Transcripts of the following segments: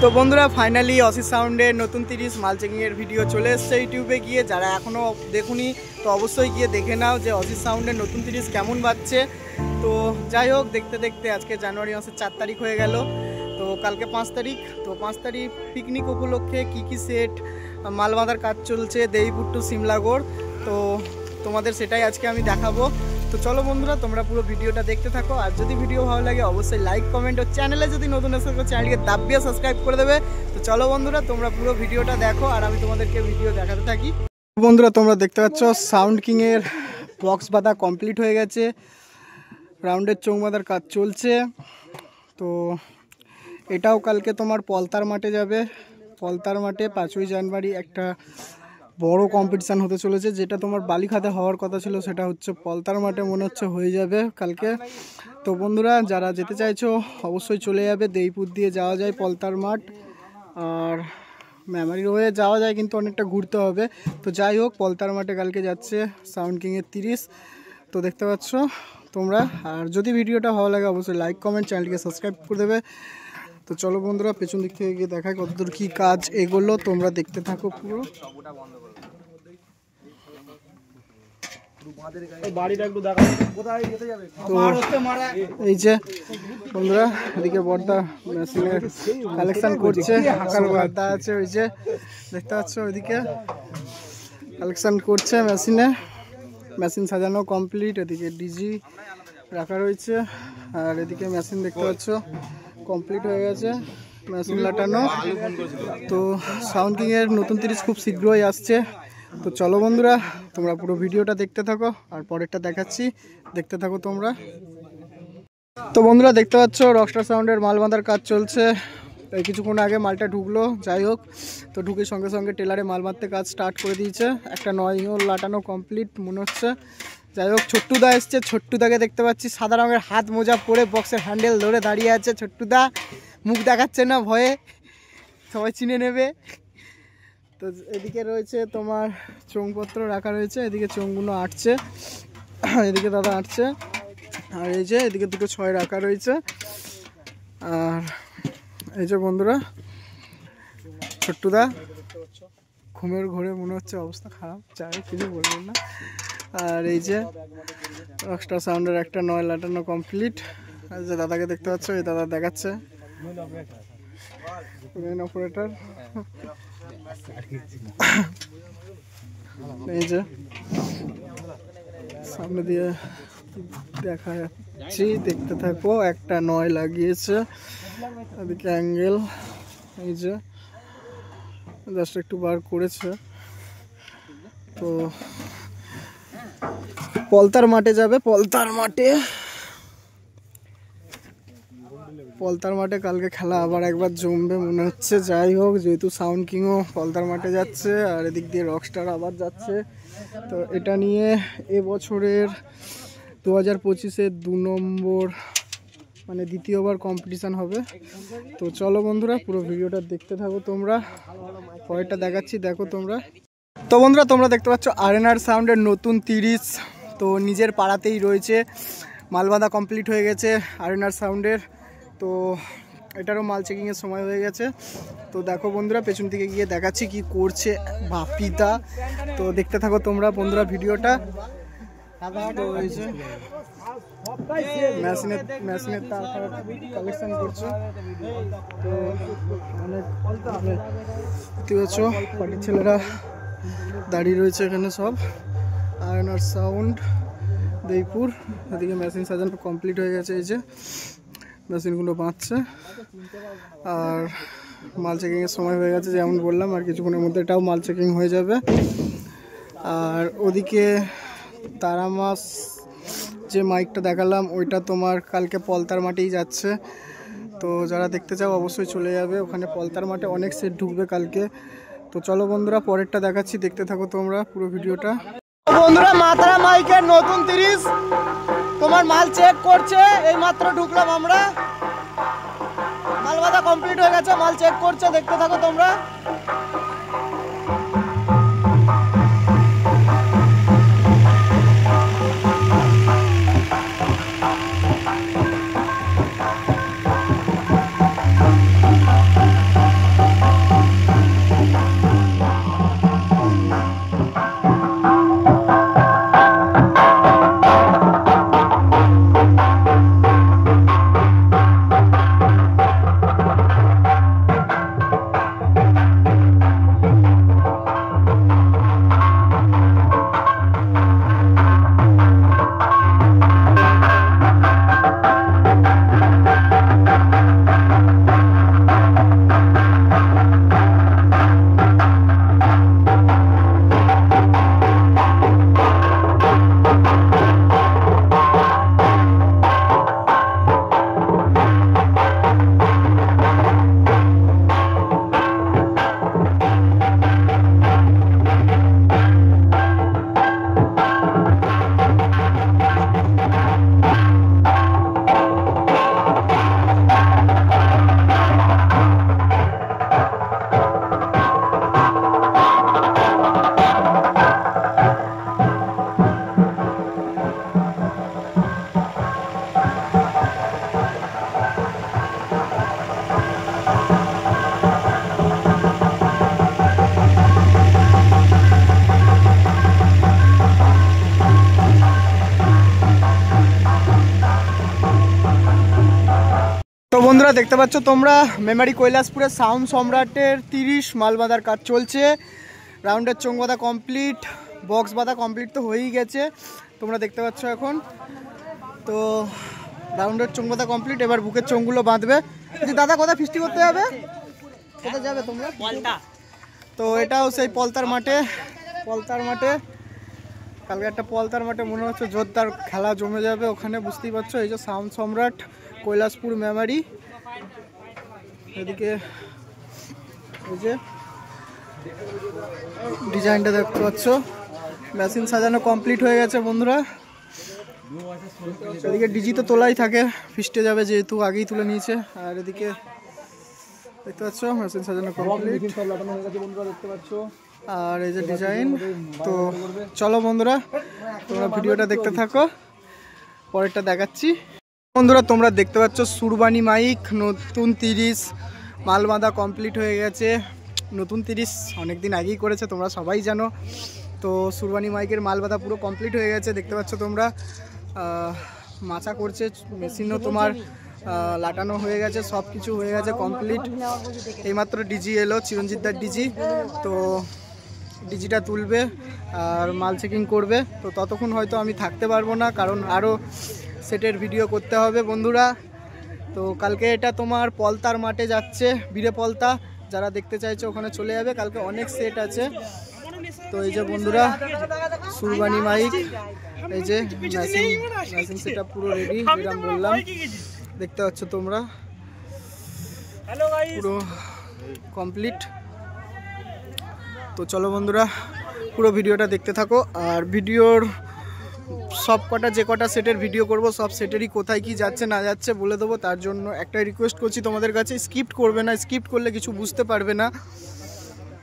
তো বন্ধুরা ফাইনালি অসি সাউন্ডের নতুন 30 মাল চেকিংয়ের ভিডিও চলে এসছে ইউটিউবে গিয়ে। যারা এখনও দেখুনি তো অবশ্যই গিয়ে দেখে নাও যে অসি সাউন্ডের নতুন 30 কেমন বাজছে। তো যাই হোক, দেখতে দেখতে আজকে জানুয়ারি মাসের 4 তারিখ হয়ে গেল। তো কালকে 5 তারিখ। তো 5 তারিখ পিকনিক উপলক্ষে কী সেট মাল বাঁধার কাজ চলছে দেইপুর টু সিমলাগড়। তো তোমাদের সেটাই আজকে আমি দেখাবো। তো চলো বন্ধুরা, তোমরা পুরো ভিডিওটা দেখতে থাকো। আর যদি ভিডিও ভালো লাগে অবশ্যই লাইক কমেন্ট, ও চ্যানেলে যদি নতুন এসে থাকো চ্যানেলকে দাবিয়ে সাবস্ক্রাইব করে দেবে। তো চলো বন্ধুরা, তোমরা পুরো ভিডিওটা দেখো আর আমি তোমাদেরকে ভিডিও দেখাতে থাকি। বন্ধুরা তোমরা দেখতে পাচ্ছ সাউন্ড কিংয়ের বক্স বাঁধা কমপ্লিট হয়ে গেছে, রাউন্ডের চোঙ বাঁধার কাজ চলছে। তো এটাও কালকে তোমার পলতার মাঠে যাবে। পলতার মাঠে 5ই জানুয়ারি একটা বড় কম্পিটিশান হতে চলেছে, যেটা তোমার বালিখাতে হওয়ার কথা ছিল সেটা হচ্ছে পলতার মাঠে মনে হচ্ছে হয়ে যাবে কালকে। তো বন্ধুরা যারা যেতে চাইছো অবশ্যই চলে যাবে। দেইপুর দিয়ে যাওয়া যায় পলতার মাঠ, আর মেমারি হয়ে যাওয়া যায় কিন্তু অনেকটা ঘুরতে হবে। তো যাই হোক, পলতার মাঠে কালকে যাচ্ছে সাউন্ড কিংয়ের 30। তো দেখতে পাচ্ছ তোমরা। আর যদি ভিডিওটা ভালো লাগে অবশ্যই লাইক কমেন্ট, চ্যানেলকে সাবস্ক্রাইব করে দেবে। তো চলো বন্ধুরা, পেছন দিক থেকে গিয়ে দেখায় কতদূর কী কাজ এগুলো, তোমরা দেখতে থাকো পুরো। এই যে বন্ধুরা, এদিকে বর্দা মেশিনের কালেকশন করছে, হাঁকার বর্দা আছে ওই যে দেখতে পাচ্ছ, ওইদিকে কালেকশন করছে মেশিনে। মেশিন সাজানো কমপ্লিট, এদিকে ডিজি রাখা রয়েছে, আর এদিকে মেশিন দেখতে পাচ্ছ কমপ্লিট হয়ে গেছে, মেশিন লাটানো। তো সাউন্ড কিংয়ের নতুন 30 খুব শীঘ্রই আসছে। তো চলো বন্ধুরা, তোমরা পুরো ভিডিওটা দেখতে থাকো আর পরেরটা দেখাচ্ছি, দেখতে থাকো তোমরা। তো বন্ধুরা দেখতে পাচ্ছ রকস্টার সাউন্ডের মাল বাঁধার কাজ চলছে। এই কিছুক্ষণ আগে মালটা ঢুকলো, যাই হোক। তো ঢুকে সঙ্গে সঙ্গে টেলারে মাল বাঁধতে কাজ স্টার্ট করে দিয়েছে। একটা 9 হোল লাটানো কমপ্লিট মনে হচ্ছে। যাই হোক, ছোট্টুদা এসছে। ছোট্টুদাকে দেখতে পাচ্ছি সাদা রঙের হাত মোজা পরে বক্সের হ্যান্ডেল ধরে দাঁড়িয়ে আছে। ছোট্টুদা মুখ দেখাচ্ছে না ভয়ে, সবাই চিনে নেবে। তো এদিকে রয়েছে তোমার চোঙপত্র রাখা রয়েছে, এদিকে চোঙগুলো আটছে, এদিকে দাদা আটছে। আর এই যে এদিকে দুটো 6 রাখা রয়েছে। আর এই যে বন্ধুরা ছোট্টুদা ঘুমের ঘোরে মনে হচ্ছে অবস্থা খারাপ, চাই কিছু বলবেন না। আর এই যে রকস্টার সাউন্ডের একটা 9 লাটানো কমপ্লিট। আর যে দাদাকে দেখতে পাচ্ছ, এই দাদা দেখাচ্ছে মেন অপারেটর। এই যে সামনে দিয়ে দেখা যাচ্ছি, দেখতে থাকো। একটা 9 লাগিয়েছে, এদিকে অ্যাঙ্গেল এই যে জাস্ট একটু বার করেছে। তো পলতার মাঠে যাবে, পলতার মাঠে কালকে খেলা আবার একবার জমবে মনে হচ্ছে। যাই হোক, যেহেতু সাউন্ড কিংও পলতার মাঠে যাচ্ছে আর এদিক দিয়ে রকস্টার আবার যাচ্ছে, তো এটা নিয়ে এবছরের 2025-এর 2 নম্বর মানে দ্বিতীয়বার কম্পিটিশান হবে। তো চলো বন্ধুরা, পুরো ভিডিওটা দেখতে থাকো তোমরা, পরেরটা দেখাচ্ছি, দেখো তোমরা। তো বন্ধুরা তোমরা দেখতে পাচ্ছ আরএনআর সাউন্ডের নতুন 30। তো নিজের পাড়াতেই রয়েছে, মাল বাঁধা কমপ্লিট হয়ে গেছে আরএনআর সাউন্ডের। তো এটারও মাল চেকিংয়ের সময় হয়ে গেছে। তো দেখো বন্ধুরা, পেছন থেকে গিয়ে দেখাচ্ছি কি করছে বাপিদা। তো দেখতে থাকো তোমরা বন্ধুরা ভিডিওটা। তো এই যে মেশিনের তার কালেকশন করছে। তো অনেক পার্টির ছেলেরা দাঁড়িয়ে রয়েছে এখানে সব। আরএনআর সাউন্ড দেইপুর, এদিকে মেশিন সাজানো কমপ্লিট হয়ে গেছে, এই যে মেশিনগুলো বাঁধছে। আর মাল চেকিংয়ের সময় হয়ে গেছে যেমন বললাম, আর কিছুক্ষণের মধ্যে এটাও মাল চেকিং হয়ে যাবে। আর ওদিকে তারামাস যে মাইকটা দেখালাম ওইটা তোমার কালকে পলতার মাঠেই যাচ্ছে। তো যারা দেখতে চাও অবশ্যই চলে যাবে ওখানে, পলতার মাঠে অনেক সেট ঢুকবে কালকে। তো চলো বন্ধুরা, পরেরটা দেখাচ্ছি, দেখতে থাকো তোমরা পুরো ভিডিওটা। বন্ধুরা মাত্রা মাইকের নতুন 30 তোমার মাল চেক করছে, এই মাত্র ঢুকলাম আমরা। মাল বাঁধা কমপ্লিট হয়ে গেছে, মাল চেক করছে, দেখতে থাকো তোমরা। বন্ধুরা দেখতে পাচ্ছ তোমরা মেমারি কৈলাসপুরের সাউন্ড সম্রাটের 30 মাল বাঁধার কাজ চলছে। রাউন্ডের চোঙ বাঁধা কমপ্লিট, বক্স বাঁধা কমপ্লিট তো হয়েই গেছে, তোমরা দেখতে পাচ্ছ এখন। তো রাউন্ডের চোঙ বাঁধা কমপ্লিট, এবার বুকের চোঙগুলো বাঁধবে। দাদা কোথায় ফিস্টি করতে যাবে, কোথায় যাবে তোমরা? তো এটাও সেই পলতার মাঠে, কালকে একটা পলতার মাঠে মনে হচ্ছে জোরদার খেলা জমে যাবে ওখানে, বুঝতেই পারছো। এই যে সাউন্ড সম্রাট কৈলাসপুর মেমারি, এদিকে এই যে ডিজাইনটা দেখতে পাচ্ছ, মেশিন সাজানো কমপ্লিট হয়ে গেছে বন্ধুরা। এদিকে ডিজি তো তোলাই থাকে, ফিস্টে যাবে যেহেতু আগেই তুলে নিয়েছে। আর এদিকে দেখতে পাচ্ছ মেশিন সাজানো কমপ্লিট, দেখতে পাচ্ছ। আর এই যে ডিজাইন। তো চলো বন্ধুরা তোমরা ভিডিওটা দেখতে থাকো, পরেরটা দেখাচ্ছি। বন্ধুরা তোমরা দেখতে পাচ্ছ সুরবানি মাইক নতুন 30 মাল বাঁধা কমপ্লিট হয়ে গেছে। নতুন 30 অনেকদিন আগেই করেছে, তোমরা সবাই জানো। তো সুরবানি মাইকের মাল বাঁধা পুরো কমপ্লিট হয়ে গেছে, দেখতে পাচ্ছ তোমরা। মাচা করছে, মেশিনও তোমার লাটানো হয়ে গেছে, সব কিছু হয়ে গেছে কমপ্লিট। এইমাত্র ডিজি এলো, চিরঞ্জিতদার ডিজি। তো ডিজিটা তুলবে আর মাল চেকিং করবে। তো ততক্ষণ হয়তো আমি থাকতে পারবো না, কারণ আরও সেটের ভিডিও করতে হবে বন্ধুরা। তো কালকে এটা তোমার পলতার মাঠে যাচ্ছে, বীরে পলতা, যারা দেখতে চাইছে ওখানে চলে যাবে, কালকে অনেক সেট আছে। তো এই যে বন্ধুরা সুরবানি মাইক, এই যে মেশিন সেটআপ পুরো রেডি, যেটা বললাম দেখতে পাচ্ছ তোমরা, পুরো কমপ্লিট। তো চলো বন্ধুরা পুরো ভিডিওটা দেখতে থাকো। আর ভিডিওর সব কটা যে কটা সেটের ভিডিও করব, সব সেটেরই কোথায় কি যাচ্ছে না যাচ্ছে বলে দেবো। তার জন্য একটা রিকোয়েস্ট করছি তোমাদের কাছে, স্কিপ্ট করবে না, স্কিপ্ট করলে কিছু বুঝতে পারবে না,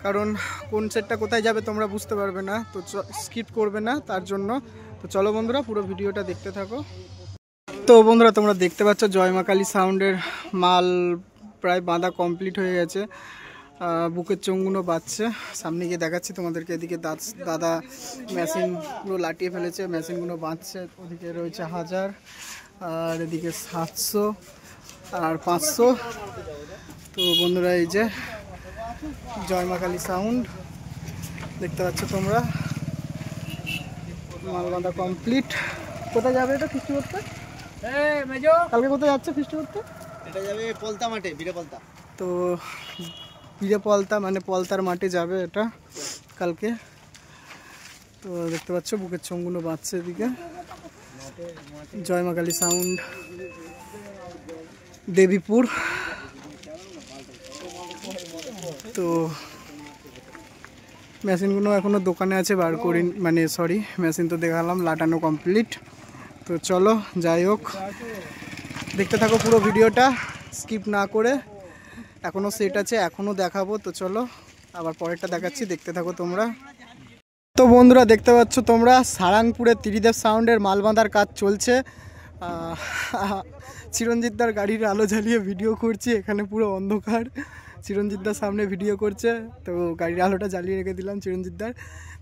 কারণ কোন সেটটা কোথায় যাবে তোমরা বুঝতে পারবে না। তো স্কিপ্ট করবে না তার জন্য। তো চলো বন্ধুরা পুরো ভিডিওটা দেখতে থাকো। তো বন্ধুরা তোমরা দেখতে পাচ্ছ জয় মা কালী সাউন্ডের মাল প্রায় বাঁধা কমপ্লিট হয়ে গেছে, বুকের চোঙগুলো বাজছে, সামনে গিয়ে দেখাচ্ছি তোমাদেরকে। এদিকে দাদা মেশিন পুরো লাটিয়ে ফেলেছে, মেশিনগুলো বাঁধছে। ওদিকে রয়েছে 1000, আর এদিকে 700 আর 500। তো বন্ধুরা এই যে জয় মা কালী সাউন্ড দেখতে পাচ্ছ তোমরা, মাল বাঁধা কমপ্লিট। কোথায় যাবে এটা ফিস্টি করতে? কালকে কোথায় যাচ্ছে ফিস্টি করতে? এটা যাবে পলতা মাঠে, বীরে পলতা। তো বীরে পলতা মানে পলতার মাঠে যাবে এটা কালকে। তো দেখতে পাচ্ছ বুকের চোঙগুলো বাজছে এদিকে। জয় মা কালী সাউন্ড দেবীপুর। তো মেশিনগুলো এখনও দোকানে আছে, বার করি, মানে সরি মেশিন তো দেখালাম, লাটানো কমপ্লিট। তো চলো যাই হোক দেখতে থাকো পুরো ভিডিওটা স্কিপ না করে, এখনও সেট আছে, এখনও দেখাবো। তো চলো আবার পরেরটা দেখাচ্ছি, দেখতে থাকো তোমরা। তো বন্ধুরা দেখতে পাচ্ছ তোমরা সারাংপুরে ত্রিদেব সাউন্ডের মাল বাঁধার কাজ চলছে। চিরঞ্জিতদার গাড়ির আলো জ্বালিয়ে ভিডিও করছি, এখানে পুরো অন্ধকার, চিরঞ্জিতদার সামনে ভিডিও করছে, তো গাড়ির আলোটা জ্বালিয়ে রেখে দিলাম চিরঞ্জিতদার।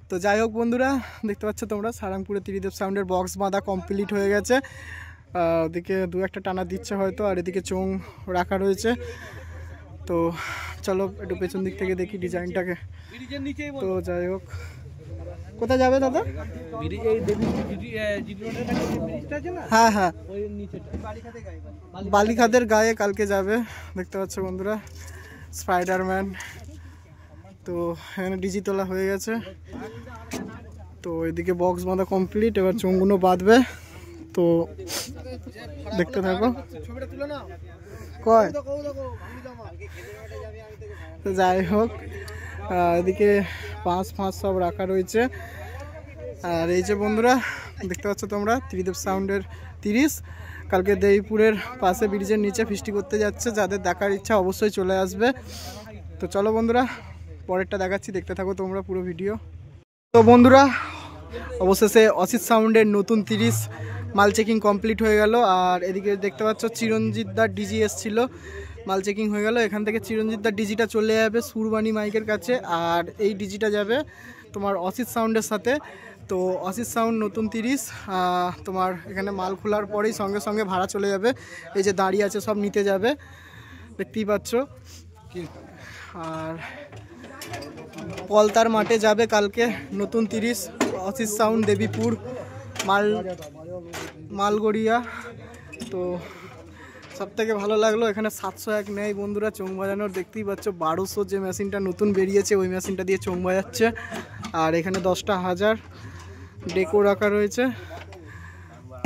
তো যাই হোক বন্ধুরা দেখতে পাচ্ছ তোমরা সারাংপুরে ত্রিদেব সাউন্ডের বক্স বাঁধা কমপ্লিট হয়ে গেছে। ওদিকে দু একটা টানা দিচ্ছে হয়তো, আর এদিকে চোঙ রাখা রয়েছে। তো চলো একটু পেছন দিক থেকে দেখি ডিজাইনটাকে। তো যাই হোক কোথায় যাবে দাদা? হ্যাঁ হ্যাঁ বালিখাদের গায়ে কালকে যাবে, দেখতে পাচ্ছ বন্ধুরা স্পাইডারম্যান। তো এখানে ডিজি তোলা হয়ে গেছে। তো এদিকে বক্স বাঁধা কমপ্লিট, এবার চোঙগুলো বাঁধবে। তো দেখতে থাকো কয়। তো যাই হোক এদিকে পাঁচ সব রাখা রয়েছে। আর এই যে বন্ধুরা দেখতে পাচ্ছ তোমরা ত্রিদেব সাউন্ডের 30 কালকে দেবীপুরের পাশে ব্রিজের নিচে ফিস্টি করতে যাচ্ছে, যাদের দেখার ইচ্ছা অবশ্যই চলে আসবে। তো চলো বন্ধুরা পরেরটা দেখাচ্ছি, দেখতে থাকো তোমরা পুরো ভিডিও। তো বন্ধুরা অবশেষে অসিত সাউন্ডের নতুন 30 মাল চেকিং কমপ্লিট হয়ে গেল। আর এদিকে দেখতে পাচ্ছ চিরঞ্জিতদার ডিজি এসছিল, মাল চেকিং হয়ে গেল। এখান থেকে চিরঞ্জিতদার ডিজিটা চলে যাবে সুরবানি মাইকের কাছে, আর এই ডিজিটা যাবে তোমার অসিত সাউন্ডের সাথে। তো অসিত সাউন্ড নতুন 30 তোমার এখানে মাল খোলার পরেই সঙ্গে সঙ্গে ভাড়া চলে যাবে, এই যে দাঁড়িয়ে আছে সব নিতে যাবে। দেখতেই পাচ্ছ। আর পলতার মাঠে যাবে কালকে নতুন 30 অসিত সাউন্ড দেবীপুর মালগড়িয়া। তো সব থেকে ভালো লাগলো এখানে 701 নেয় বন্ধুরা চোং বাজানোর, দেখতেই পাচ্ছ 1200 যে মেশিনটা নতুন বেরিয়েছে ওই মেশিনটা দিয়ে চোং বাজাচ্ছে। আর এখানে 10টা 1000 ডেকো রাখা রয়েছে।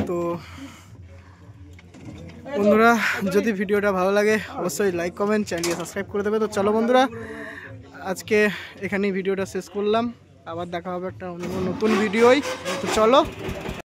তো বন্ধুরা যদি ভিডিওটা ভালো লাগে অবশ্যই লাইক কমেন্ট চ্যানেলকে সাবস্ক্রাইব করে দেবে। তো চলো বন্ধুরা আজকে এখানেই ভিডিওটা শেষ করলাম, আবার দেখা হবে একটা অন্য নতুন ভিডিওই। তো চলো।